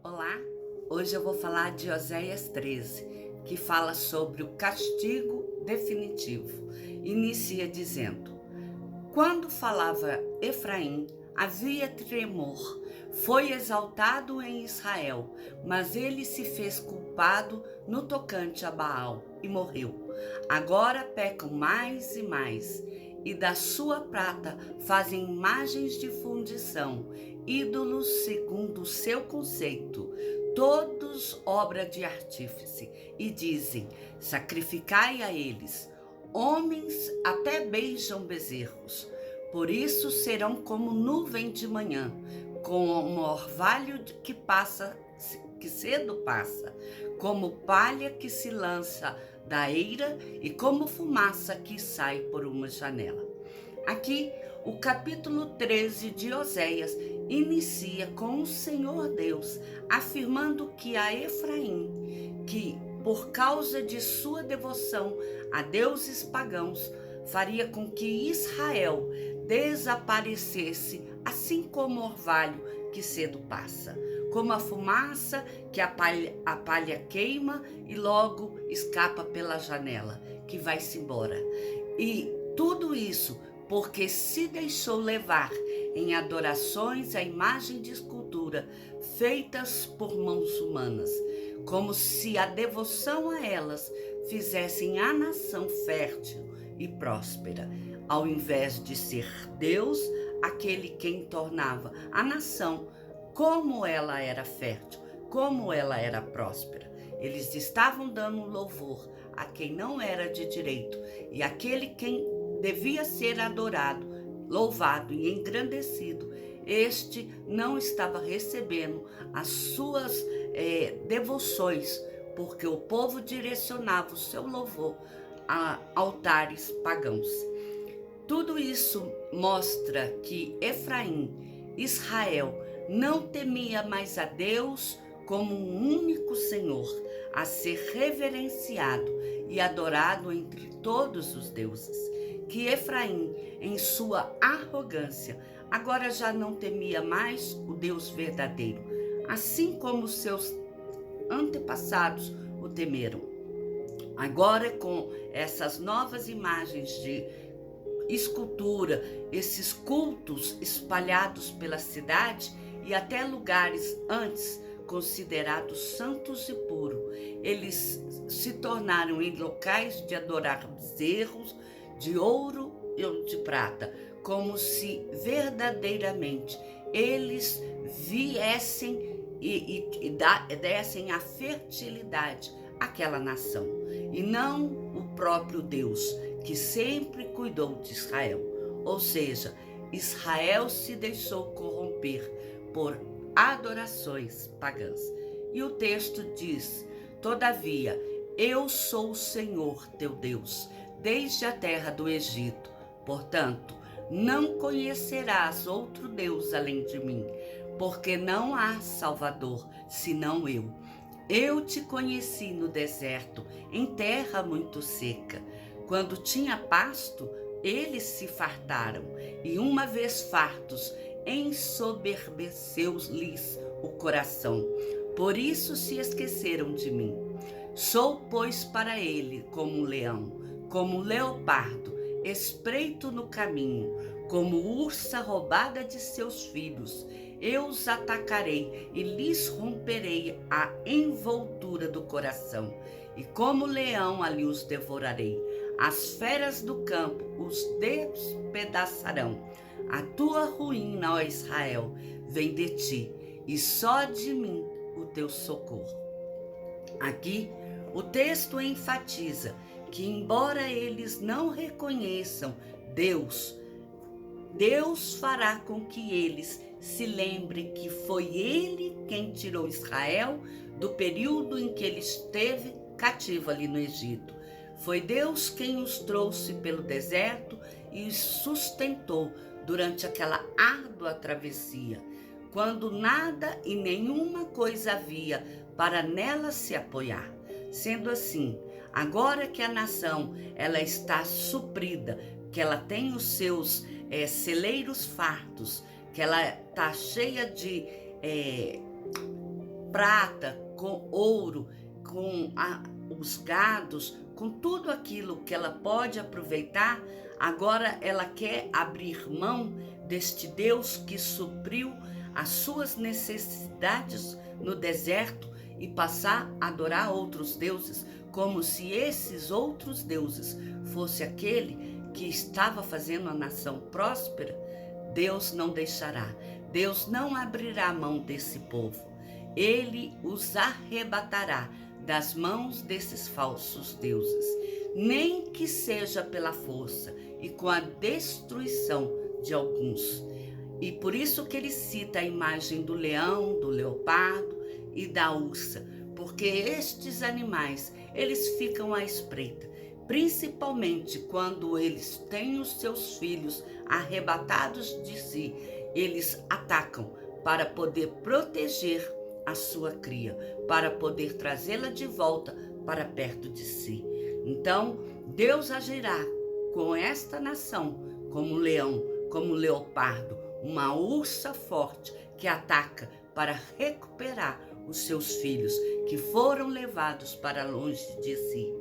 Olá, hoje eu vou falar de Oséias 13, que fala sobre o castigo definitivo. Inicia dizendo: quando falava Efraim, havia tremor, foi exaltado em Israel, mas ele se fez culpado no tocante a Baal e morreu. Agora pecam mais e mais, e da sua prata fazem imagens de fundição, ídolos segundo o seu conceito, todos obra de artífice, e dizem: sacrificai a eles. Homens até beijam bezerros, por isso serão como nuvem de manhã, como orvalho que cedo passa, como palha que se lança da eira e como fumaça que sai por uma janela. Aqui, o capítulo 13 de Oséias inicia com o Senhor Deus afirmando que a Efraim, que por causa de sua devoção a deuses pagãos, faria com que Israel desaparecesse, assim como o orvalho que cedo passa, como a fumaça que a palha queima e logo escapa pela janela, que vai-se embora. E tudo isso porque se deixou levar em adorações à imagem de escultura feitas por mãos humanas, como se a devoção a elas fizessem a nação fértil e próspera, ao invés de ser Deus aquele quem tornava a nação como ela era fértil, como ela era próspera. Eles estavam dando louvor a quem não era de direito e aquele quem devia ser adorado, louvado e engrandecido, este não estava recebendo as suas devoções, porque o povo direcionava o seu louvor a altares pagãos. Tudo isso mostra que Efraim, Israel, não temia mais a Deus como um único Senhor, a ser reverenciado e adorado entre todos os deuses. Que Efraim, em sua arrogância, agora já não temia mais o Deus verdadeiro, assim como seus antepassados o temeram. Agora, com essas novas imagens de escultura, esses cultos espalhados pela cidade e até lugares antes considerados santos e puros, eles se tornaram em locais de adorar bezerros de ouro e de prata, como se verdadeiramente eles viessem e dessem a fertilidade àquela nação, e não o próprio Deus, que sempre cuidou de Israel. Ou seja, Israel se deixou corromper por adorações pagãs. E o texto diz: todavia, eu sou o Senhor teu Deus, desde a terra do Egito. Portanto, não conhecerás outro Deus além de mim, porque não há Salvador senão eu. Eu te conheci no deserto, em terra muito seca. Quando tinha pasto, eles se fartaram, e uma vez fartos, ensoberbeceu-lhes o coração. Por isso se esqueceram de mim. Sou, pois, para ele como um leão, como um leopardo, espreito no caminho, como ursa roubada de seus filhos. Eu os atacarei e lhes romperei a envoltura do coração, e como leão ali os devorarei. As feras do campo os despedaçarão. A tua ruína, ó Israel, vem de ti, e só de mim o teu socorro. Aqui, o texto enfatiza que, embora eles não reconheçam Deus, Deus fará com que eles se lembrem que foi Ele quem tirou Israel do período em que ele esteve cativo ali no Egito. Foi Deus quem os trouxe pelo deserto e os sustentou durante aquela árdua travessia, quando nada e nenhuma coisa havia para nela se apoiar. Sendo assim, agora que a nação ela está suprida, que ela tem os seus celeiros fartos, que ela está cheia de prata, com ouro, com os gados, com tudo aquilo que ela pode aproveitar, agora ela quer abrir mão deste Deus que supriu as suas necessidades no deserto e passar a adorar outros deuses, como se esses outros deuses fosse aquele que estava fazendo a nação próspera. Deus não deixará, Deus não abrirá mão desse povo. Ele os arrebatará das mãos desses falsos deuses, nem que seja pela força e com a destruição de alguns. E por isso que ele cita a imagem do leão, do leopardo e da ursa, porque estes animais, eles ficam à espreita, principalmente quando eles têm os seus filhos arrebatados de si, eles atacam para poder proteger a sua cria, para poder trazê-la de volta para perto de si. Então, Deus agirá com esta nação como leão, como leopardo, uma ursa forte que ataca para recuperar os seus filhos que foram levados para longe de si.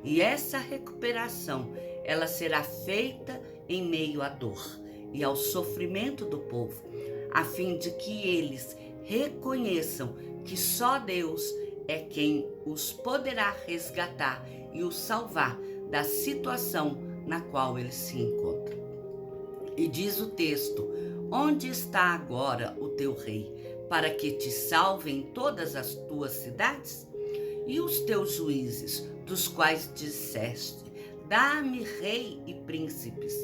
E essa recuperação, ela será feita em meio à dor e ao sofrimento do povo, a fim de que eles reconheçam que só Deus é quem os poderá resgatar e os salvar da situação na qual eles se encontram. E diz o texto: onde está agora o teu rei, para que te salve em todas as tuas cidades? E os teus juízes, dos quais disseste: dá-me rei e príncipes.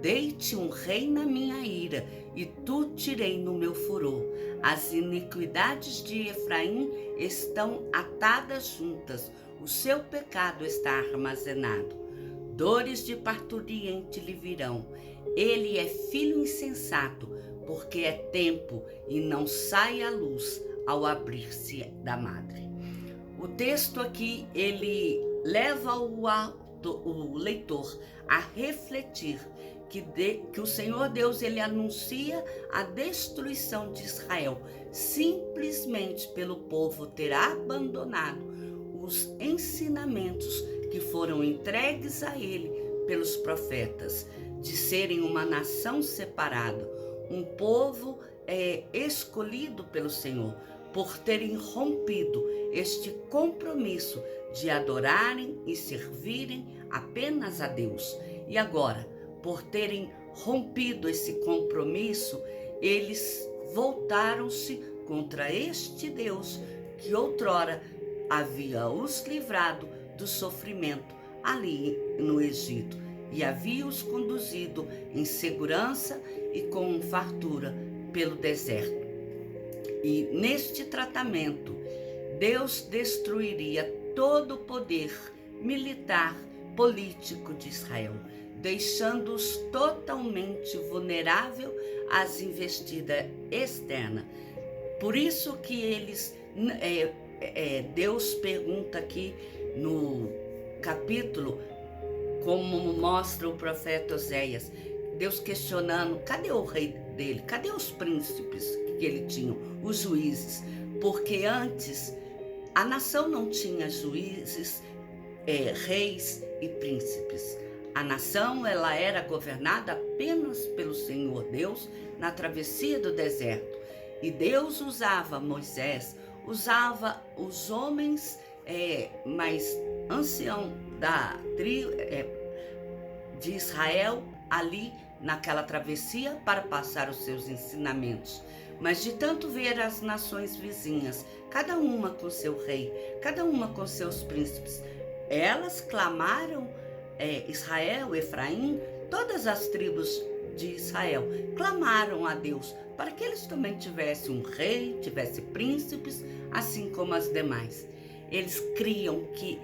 Dei-te um rei na minha ira, e tu tirei no meu furor. As iniquidades de Efraim estão atadas juntas, o seu pecado está armazenado. Dores de parturiente lhe virão. Ele é filho insensato, porque é tempo e não sai a luz ao abrir-se da madre. O texto aqui, ele leva o leitor a refletir que o Senhor Deus, ele anuncia a destruição de Israel, simplesmente pelo povo ter abandonado os ensinamentos que foram entregues a ele pelos profetas, de serem uma nação separada, um povo escolhido pelo Senhor, por terem rompido este compromisso de adorarem e servirem apenas a Deus. E agora, por terem rompido esse compromisso, eles voltaram-se contra este Deus que outrora havia os livrado do sofrimento ali no Egito e havia os conduzido em segurança e com fartura pelo deserto. E neste tratamento, Deus destruiria todo o poder militar, político de Israel, deixando-os totalmente vulnerável às investidas externas. Por isso que Deus pergunta aqui no capítulo, como mostra o profeta Oséias, Deus questionando: cadê o rei dele? Cadê os príncipes que ele tinha, os juízes? Porque antes a nação não tinha juízes, reis e príncipes. A nação, ela era governada apenas pelo Senhor Deus na travessia do deserto. E Deus usava Moisés, usava os homens mais anciãos da tribo de Israel ali naquela travessia para passar os seus ensinamentos. Mas de tanto ver as nações vizinhas, cada uma com seu rei, cada uma com seus príncipes, elas clamaram, Israel, Efraim, todas as tribos de Israel clamaram a Deus para que eles também tivessem um rei, tivessem príncipes, assim como as demais. Eles criam que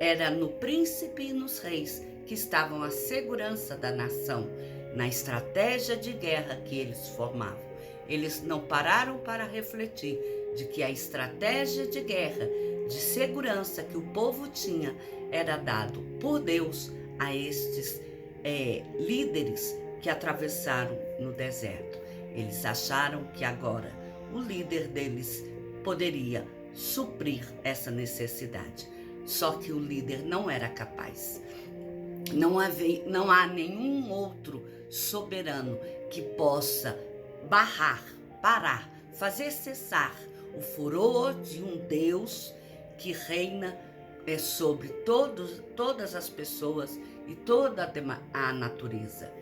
era no príncipe e nos reis que estavam a segurança da nação, na estratégia de guerra que eles formavam. Eles não pararam para refletir de que a estratégia de guerra, de segurança que o povo tinha, era dado por Deus a estes líderes que atravessaram no deserto. Eles acharam que agora o líder deles poderia suprir essa necessidade. Só que o líder não era capaz. Não há nenhum outro soberano que possa parar, fazer cessar o furor de um Deus que reina sobre todas as pessoas e toda a natureza,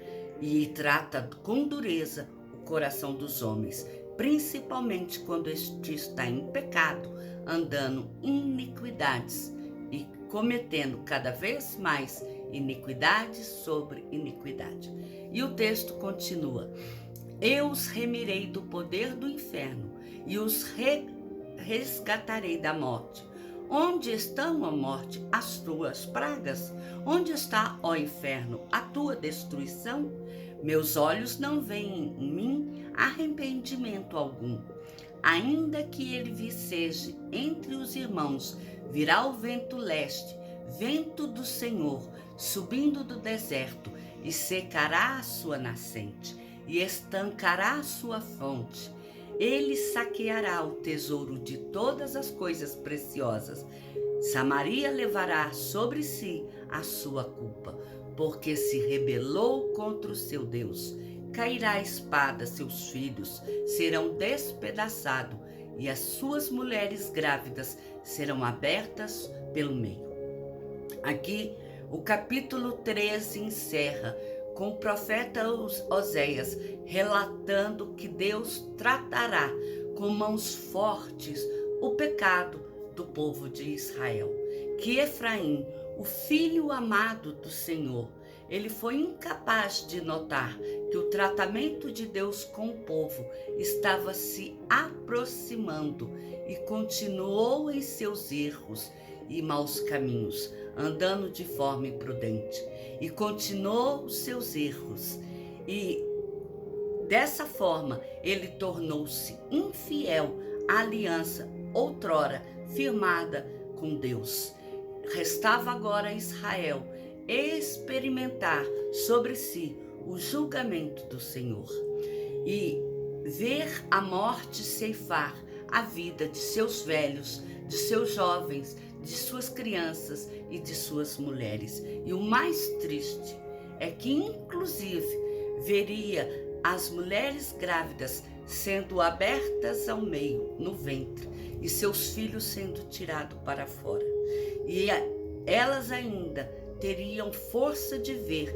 e trata com dureza o coração dos homens, principalmente quando este está em pecado, andando em iniquidades e cometendo cada vez mais iniquidade sobre iniquidade. E o texto continua: eu os remirei do poder do inferno e os resgatarei da morte. Onde estão, ó morte, as tuas pragas? Onde está, ó inferno, a tua destruição? Meus olhos não veem em mim arrependimento algum. Ainda que ele viceje entre os irmãos, virá o vento leste, vento do Senhor, subindo do deserto, e secará a sua nascente, e estancará a sua fonte. Ele saqueará o tesouro de todas as coisas preciosas. Samaria levará sobre si a sua culpa, porque se rebelou contra o seu Deus. Cairá a espada, seus filhos serão despedaçados, e as suas mulheres grávidas serão abertas pelo meio. Aqui, o capítulo 13 encerra com o profeta Oséias relatando que Deus tratará com mãos fortes o pecado do povo de Israel. Que Efraim, o filho amado do Senhor, ele foi incapaz de notar que o tratamento de Deus com o povo estava se aproximando e continuou em seus erros e maus caminhos, andando de forma imprudente, e continuou os seus erros, e dessa forma ele tornou-se infiel à aliança outrora firmada com Deus. Restava agora a Israel experimentar sobre si o julgamento do Senhor e ver a morte ceifar a vida de seus velhos, de seus jovens, de suas crianças e de suas mulheres. E o mais triste é que, inclusive, veria as mulheres grávidas sendo abertas ao meio, no ventre, e seus filhos sendo tirados para fora. E elas ainda teriam força de ver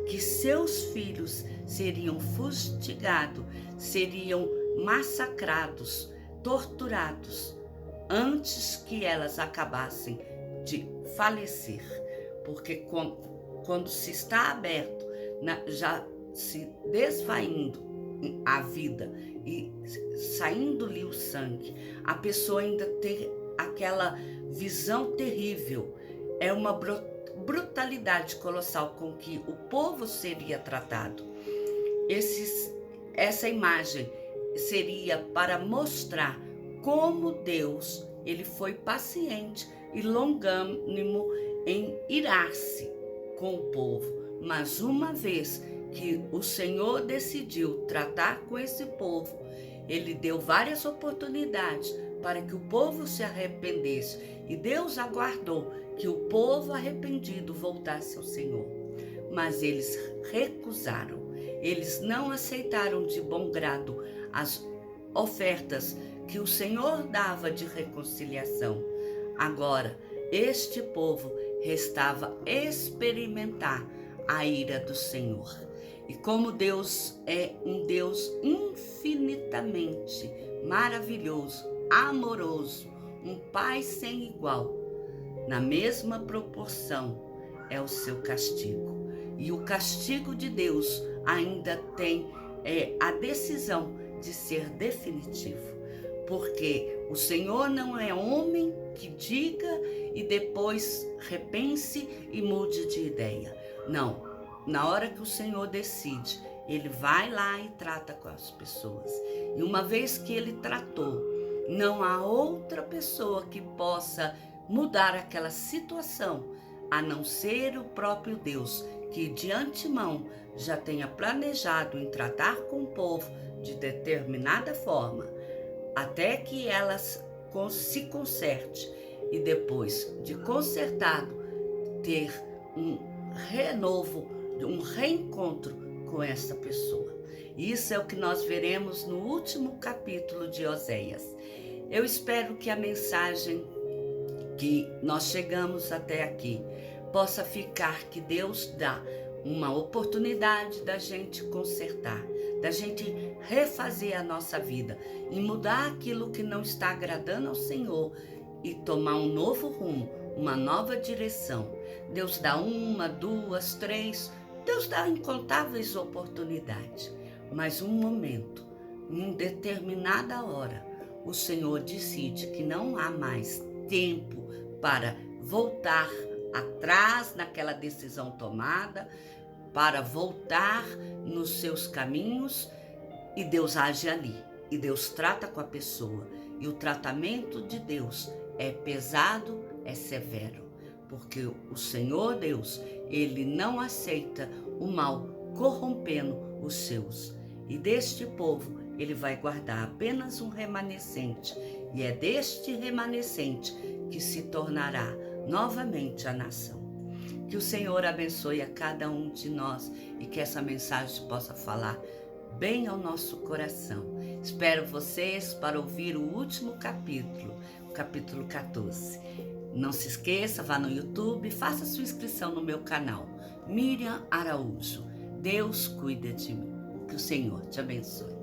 que seus filhos seriam fustigados, seriam massacrados, torturados, antes que elas acabassem de falecer. Porque quando se está aberto, já se desvaindo a vida e saindo-lhe o sangue, a pessoa ainda tem aquela visão terrível. É uma brutalidade colossal com que o povo seria tratado. Essa imagem seria para mostrar como Deus, ele foi paciente e longânimo em irar-se com o povo. Mas uma vez que o Senhor decidiu tratar com esse povo, ele deu várias oportunidades para que o povo se arrependesse, e Deus aguardou que o povo arrependido voltasse ao Senhor. Mas eles recusaram, eles não aceitaram de bom grado as ofertas que o Senhor dava de reconciliação. Agora, este povo restava experimentar a ira do Senhor. E como Deus é um Deus infinitamente maravilhoso, amoroso, um Pai sem igual, na mesma proporção é o seu castigo. E o castigo de Deus ainda tem a decisão de ser definitivo. Porque o Senhor não é homem que diga e depois repense e mude de ideia. Não, na hora que o Senhor decide, ele vai lá e trata com as pessoas. E uma vez que ele tratou, não há outra pessoa que possa mudar aquela situação, a não ser o próprio Deus, que de antemão já tenha planejado em tratar com o povo de determinada forma, até que elas se conserte e depois de consertado, ter um renovo, um reencontro com essa pessoa. Isso é o que nós veremos no último capítulo de Oséias. Eu espero que a mensagem que nós chegamos até aqui possa ficar, que Deus dá uma oportunidade da gente consertar, da gente refazer a nossa vida e mudar aquilo que não está agradando ao Senhor e tomar um novo rumo, uma nova direção. Deus dá uma, duas, três, Deus dá incontáveis oportunidades, mas um momento, em determinada hora, o Senhor decide que não há mais tempo para voltar atrás naquela decisão tomada, para voltar nos seus caminhos, e Deus age ali, e Deus trata com a pessoa, e o tratamento de Deus é pesado, é severo, porque o Senhor Deus, Ele não aceita o mal corrompendo os seus, e deste povo Ele vai guardar apenas um remanescente, e é deste remanescente que se tornará novamente a nação. Que o Senhor abençoe a cada um de nós e que essa mensagem possa falar bem ao nosso coração. Espero vocês para ouvir o último capítulo, o capítulo 14. Não se esqueça, vá no YouTube, faça sua inscrição no meu canal, Miriam Araújo. Deus cuida de mim. Que o Senhor te abençoe.